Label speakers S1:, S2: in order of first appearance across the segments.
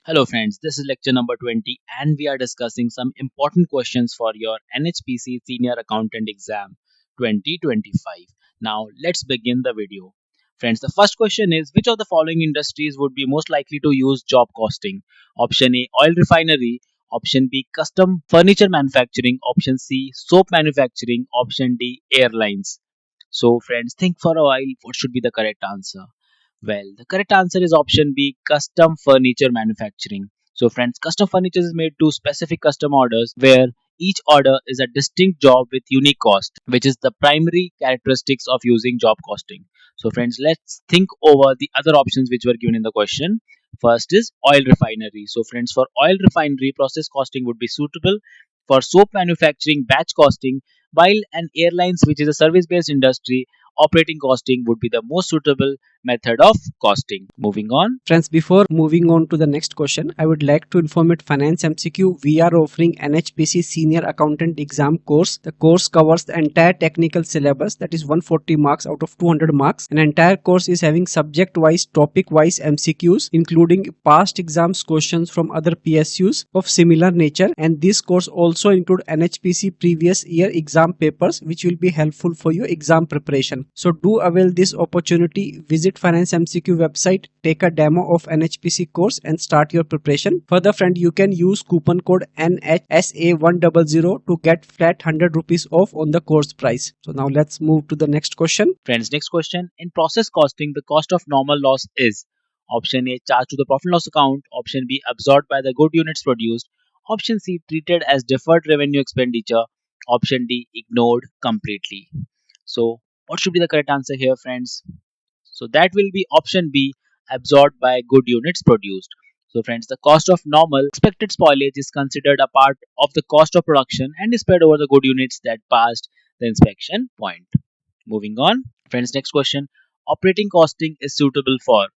S1: Hello friends, this is lecture number 20 and we are discussing some important questions for your NHPC Senior Accountant Exam 2025. Now let's begin the video. Friends, the first question is which of the following industries would be most likely to use job costing? Option A, oil refinery. Option B, custom furniture manufacturing. Option C, soap manufacturing. Option D, airlines. So friends, think for a while what should be the correct answer. Well, the correct answer is option B, custom furniture manufacturing. So, friends, custom furniture is made to specific custom orders where each order is a distinct job with unique cost, which is the primary characteristics of using job costing. So, friends, let's think over the other options which were given in the question. First is oil refinery. So, friends, for oil refinery, process costing would be suitable. For soap manufacturing, batch costing, while an airlines, which is a service based industry, operating costing would be the most suitable method of costing. Moving on.
S2: Friends, before moving on to the next question, I would like to inform at Finance MCQ, we are offering NHPC Senior Accountant Exam course. The course covers the entire technical syllabus, that is 140 marks out of 200 marks. An entire course is having subject-wise, topic-wise MCQs, including past exams questions from other PSUs of similar nature. And this course also include NHPC previous year exam papers, which will be helpful for your exam preparation. So do avail this opportunity. Visit Finance MCQ website, take a demo of NHPC course and start your preparation. Further friend, you can use coupon code NHSA100 to get flat 100 rupees off on the course price. So now let's move to the next question.
S1: Friends, next question. In process costing, the cost of normal loss is option A, charged to the profit and loss account. Option B, absorbed by the good units produced. Option C, treated as deferred revenue expenditure. Option D, ignored completely. So, what should be the correct answer here, friends? So that will be option B, absorbed by good units produced. So friends, the cost of normal expected spoilage is considered a part of the cost of production and is spread over the good units that passed the inspection point. Moving on. Friends, next question. Operating costing is suitable for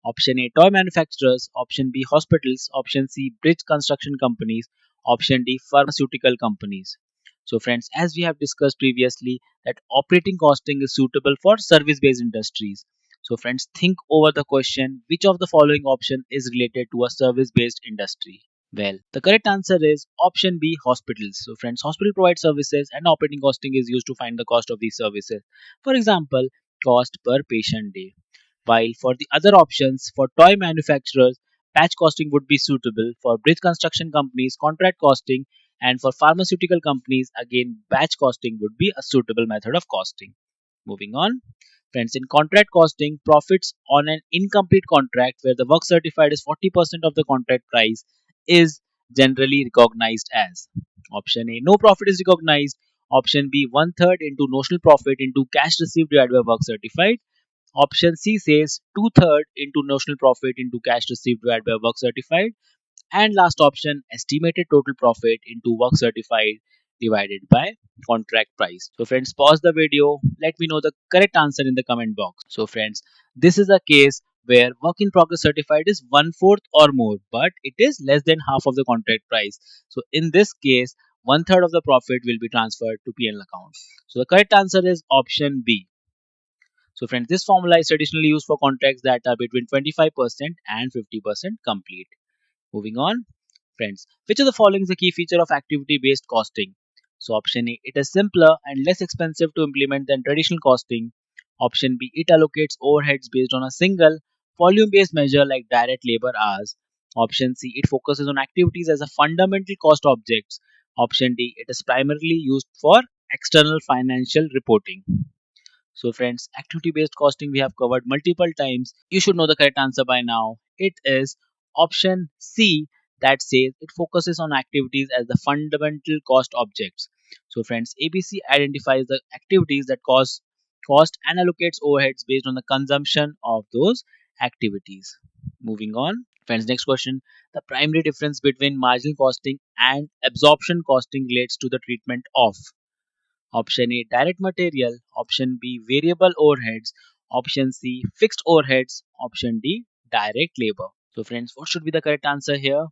S1: option A, toy manufacturers. Option B, hospitals. Option C, bridge construction companies. Option D, pharmaceutical companies. So friends, as we have discussed previously, that operating costing is suitable for service based industries. So friends, think over the question which of the following option is related to a service based industry. Well, the correct answer is option B, hospitals. So friends, hospital provides services and operating costing is used to find the cost of these services. For example, cost per patient day. While for the other options, for toy manufacturers, batch costing would be suitable. For bridge construction companies, contract costing, and for pharmaceutical companies, again, batch costing would be a suitable method of costing. Moving on. Friends, in contract costing, profits on an incomplete contract where the work certified is 40% of the contract price is generally recognized as option A, no profit is recognized. Option B, one third into notional profit into cash received divided by work certified. Option C says two-thirds into notional profit into cash received divided by work certified. And last option, estimated total profit into work certified divided by contract price. So friends, pause the video. Let me know the correct answer in the comment box. So friends, this is a case where work in progress certified is one fourth or more, but it is less than half of the contract price. So in this case, one third of the profit will be transferred to P&L account. So the correct answer is option B. So friends, this formula is traditionally used for contracts that are between 25% and 50% complete. Moving on, friends, which of the following is a key feature of activity based costing? So option A, it is simpler and less expensive to implement than traditional costing. Option B, it allocates overheads based on a single volume based measure like direct labor hours. Option C, it focuses on activities as a fundamental cost objects. Option D, it is primarily used for external financial reporting. So friends, activity based costing we have covered multiple times. You should know the correct answer by now. It is option C, that says it focuses on activities as the fundamental cost objects. So friends, ABC identifies the activities that cause cost and allocates overheads based on the consumption of those activities. Moving on. Friends, next question. The primary difference between marginal costing and absorption costing relates to the treatment of option A, direct material. Option B, variable overheads. Option C, fixed overheads. Option D, direct labor. So friends, what should be the correct answer here?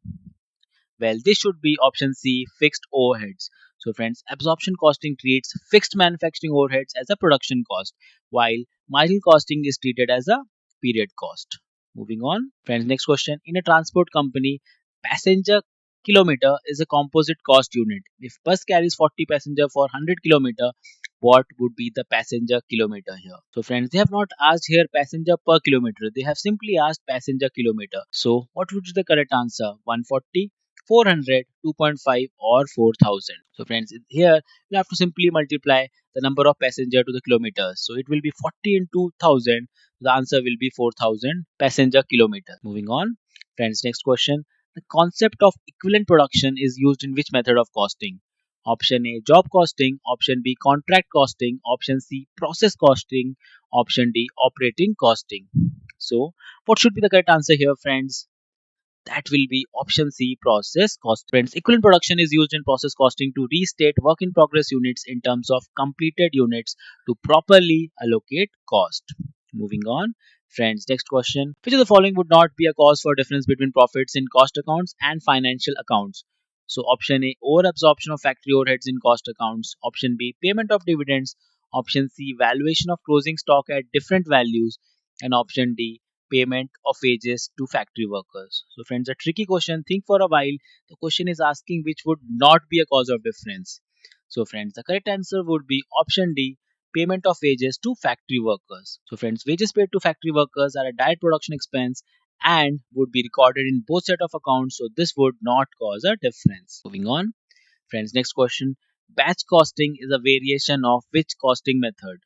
S1: Well, this should be option C, fixed overheads. So friends, absorption costing treats fixed manufacturing overheads as a production cost, while marginal costing is treated as a period cost. Moving on. Friends, next question. In a transport company, passenger kilometer is a composite cost unit. If bus carries 40 passenger for 100 kilometer, what would be the passenger kilometer here? So friends, they have not asked here passenger per kilometer. They have simply asked passenger kilometer. So what would be the correct answer? 140, 400, 2.5 or 4000. So friends, here you have to simply multiply the number of passenger to the kilometers. So it will be 40 into 1000. The answer will be 4000 passenger kilometers. Moving on. Friends, next question. The concept of equivalent production is used in which method of costing? Option A, job costing. Option B, contract costing. Option C, process costing. Option D, operating costing. So, what should be the correct answer here, friends? That will be option C, process cost. Friends, equivalent production is used in process costing to restate work in progress units in terms of completed units to properly allocate cost. Moving on. Friends, next question. Which of the following would not be a cause for difference between profits in cost accounts and financial accounts? So option A, over absorption of factory overheads in cost accounts. Option B, payment of dividends. Option C, valuation of closing stock at different values. And option D, payment of wages to factory workers. So, friends, a tricky question. Think for a while. The question is asking which would not be a cause of difference. So, friends, the correct answer would be option D, payment of wages to factory workers. So, friends, wages paid to factory workers are a direct production expense and would be recorded in both set of accounts. So, this would not cause a difference. Moving on, friends, next question. Batch costing is a variation of which costing method?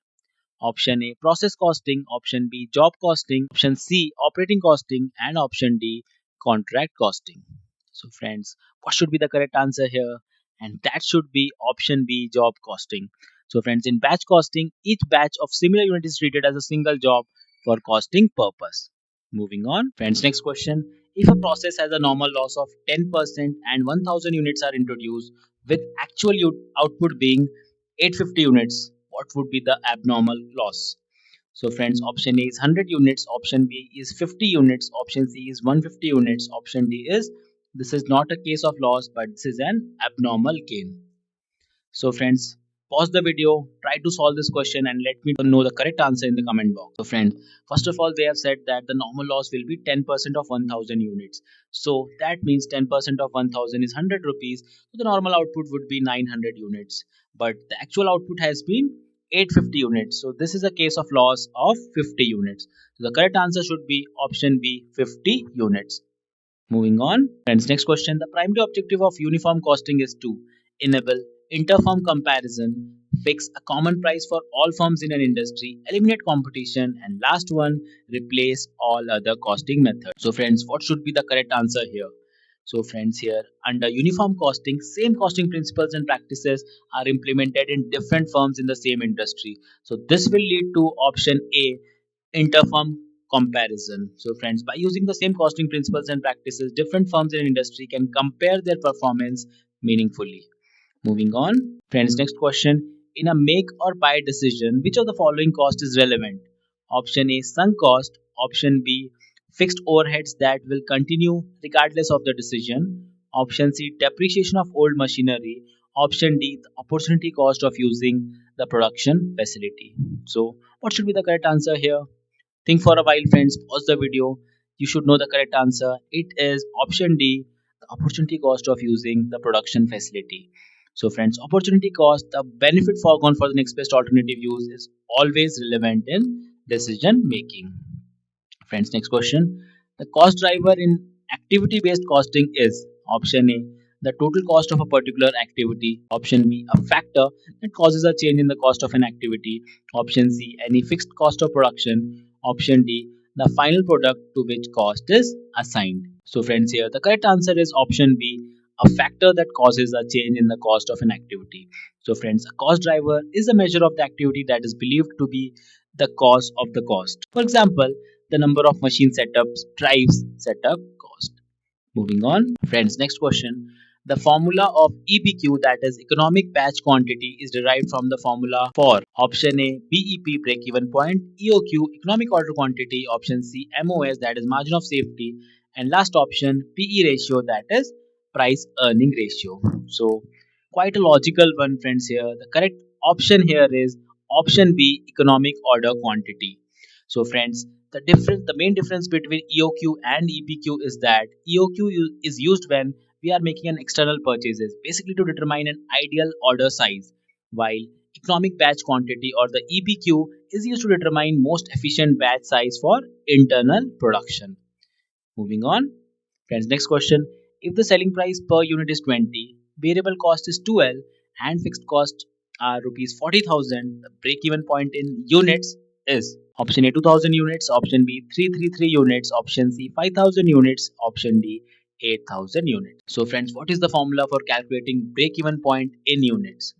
S1: Option A, process costing. Option B, job costing. Option C, operating costing. And option D, contract costing. So, friends, what should be the correct answer here? And that should be option B, job costing. So, friends, in batch costing, each batch of similar unit is treated as a single job for costing purpose. Moving on, friends, next question. If a process has a normal loss of 10% and 1000 units are introduced, with actual output being 850 units, what would be the abnormal loss? So, friends, option A is 100 units, option B is 50 units, option C is 150 units, option D is this is not a case of loss but this is an abnormal gain. So, friends, pause the video, try to solve this question, and let me know the correct answer in the comment box. So, friends, first of all, they have said that the normal loss will be 10% of 1000 units. So, that means 10% of 1000 is 100 rupees. So, the normal output would be 900 units. But the actual output has been 850 units. So, this is a case of loss of 50 units. So, the correct answer should be option B, 50 units. Moving on, friends, next question. The primary objective of uniform costing is to enable inter-firm comparison, fix a common price for all firms in an industry, eliminate competition, and last one, replace all other costing methods. So, friends, what should be the correct answer here? So, friends, here under uniform costing, same costing principles and practices are implemented in different firms in the same industry. So, this will lead to option A, interfirm comparison. So, friends, by using the same costing principles and practices, different firms in an industry can compare their performance meaningfully. Moving on, friends, next question. In a make or buy decision, which of the following cost is relevant? Option A, sunk cost. Option B, fixed overheads that will continue regardless of the decision. Option C, depreciation of old machinery. Option D, the opportunity cost of using the production facility. So, what should be the correct answer here? Think for a while, friends. Pause the video. You should know the correct answer. It is option D, the opportunity cost of using the production facility. So, friends, opportunity cost, the benefit foregone for the next best alternative use, is always relevant in decision making. Friends, next question. The cost driver in activity based costing is option A, the total cost of a particular activity. Option B, a factor that causes a change in the cost of an activity. Option C, any fixed cost of production. Option D, the final product to which cost is assigned. So, friends, here the correct answer is option B, a factor that causes a change in the cost of an activity. So, friends, a cost driver is a measure of the activity that is believed to be the cause of the cost. For example, the number of machine setups drives setup cost. Moving on, friends, next question. The formula of EBQ, that is economic batch quantity, is derived from the formula for option A, BEP, break even point, EOQ, economic order quantity, option C, MOS, that is margin of safety, and last option, PE ratio, that is price earning ratio. So, quite a logical one, friends, here. The correct option here is option B, economic order quantity. So friends, the main difference between EOQ and EPQ is that EOQ is used when we are making an external purchases, basically to determine an ideal order size, while economic batch quantity or the EBQ is used to determine most efficient batch size for internal production. Moving on, friends, next question. If the selling price per unit is 20, variable cost is 12, and fixed cost are rupees 40,000, the break even point in units is option A 2000 units, option B 333 units, option C 5000 units, option D 8000 units. So, friends, what is the formula for calculating break even point in units?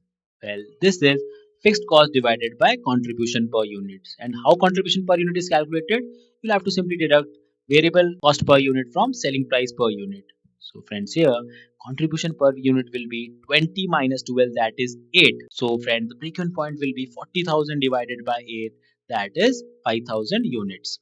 S1: Well, this is fixed cost divided by contribution per unit. And how contribution per unit is calculated? You'll have to simply deduct variable cost per unit from selling price per unit. So friends, here contribution per unit will be 20 minus 12, that is 8. So friends, the break-even point will be 40,000 divided by 8, that is 5,000 units.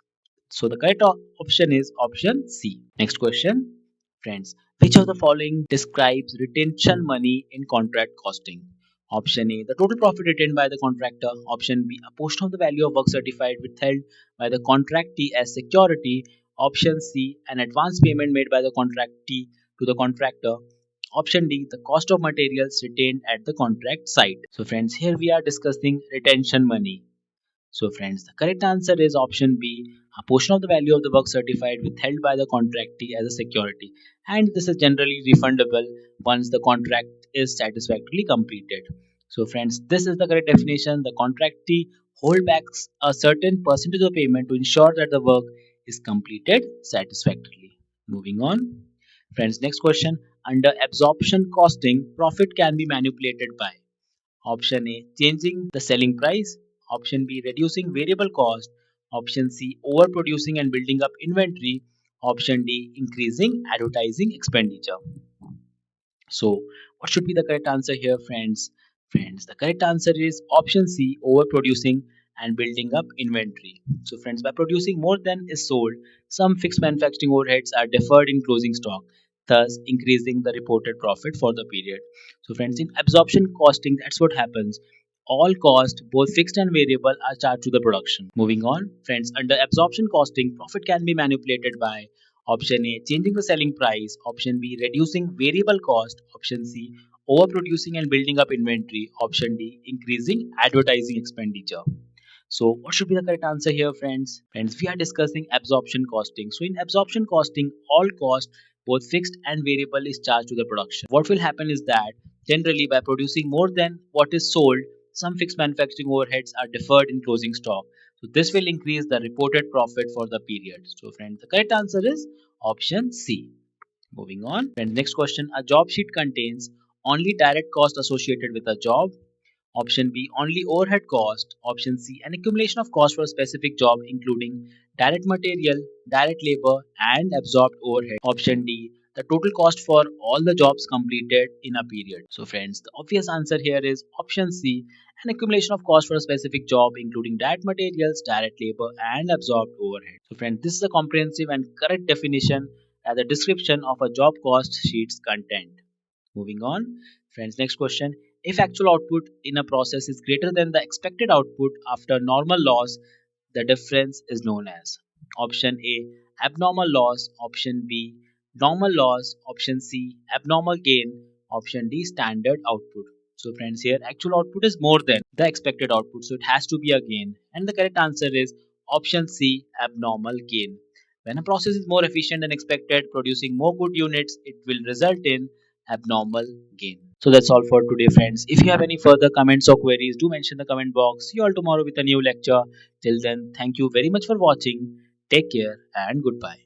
S1: So the correct option is option C. Next question, friends. Which of the following describes retention money in contract costing? Option A, the total profit retained by the contractor. Option B, a portion of the value of work certified withheld by the contractee as security. Option C, an advance payment made by the contractee to the contractor. Option D, the cost of materials retained at the contract site. So friends, here we are discussing retention money. So, friends, the correct answer is option B, a portion of the value of the work certified withheld by the contractee as a security, and this is generally refundable once the contract is satisfactorily completed. So, friends, this is the correct definition. The contractee hold back a certain percentage of payment to ensure that the work is completed satisfactorily. Moving on, friends, next question. Under absorption costing, profit can be manipulated by option A, changing the selling price. Option B, reducing variable cost. Option C, overproducing and building up inventory. Option D, increasing advertising expenditure. So, what should be the correct answer here, friends? Friends, the correct answer is option C, overproducing and building up inventory. So, friends, by producing more than is sold, some fixed manufacturing overheads are deferred in closing stock, thus increasing the reported profit for the period. So, friends, in absorption costing, that's what happens. All costs, both fixed and variable, are charged to the production. Moving on, friends, under absorption costing, profit can be manipulated by option A, changing the selling price. Option B, reducing variable cost. Option C, overproducing and building up inventory. Option D, increasing advertising expenditure. So, what should be the correct answer here, friends? Friends, we are discussing absorption costing. So, in absorption costing, all cost, both fixed and variable, is charged to the production. What will happen is that generally, by producing more than what is sold, some fixed manufacturing overheads are deferred in closing stock. So, this will increase the reported profit for the period. So, friends, the correct answer is option C. Moving on. Friends, next question. A job sheet contains only direct cost associated with a job. Option B, only overhead cost. Option C, an accumulation of cost for a specific job including direct material, direct labor, and absorbed overhead. Option D, the total cost for all the jobs completed in a period. So, friends, the obvious answer here is option C, an accumulation of cost for a specific job including direct materials, direct labor, and absorbed overhead. So, friends, this is a comprehensive and correct definition as a description of a job cost sheet's content. Moving on, friends, next question. If actual output in a process is greater than the expected output after normal loss, the difference is known as option A, abnormal loss, option B, normal loss, option C, abnormal gain, option D, standard output. So, friends, here actual output is more than the expected output, so it has to be a gain. And the correct answer is option C, abnormal gain. When a process is more efficient than expected, producing more good units, it will result in abnormal gain. So that's all for today, friends. If you have any further comments or queries, do mention in the comment box. See you all tomorrow with a new lecture. Till then, thank you very much for watching. Take care and goodbye.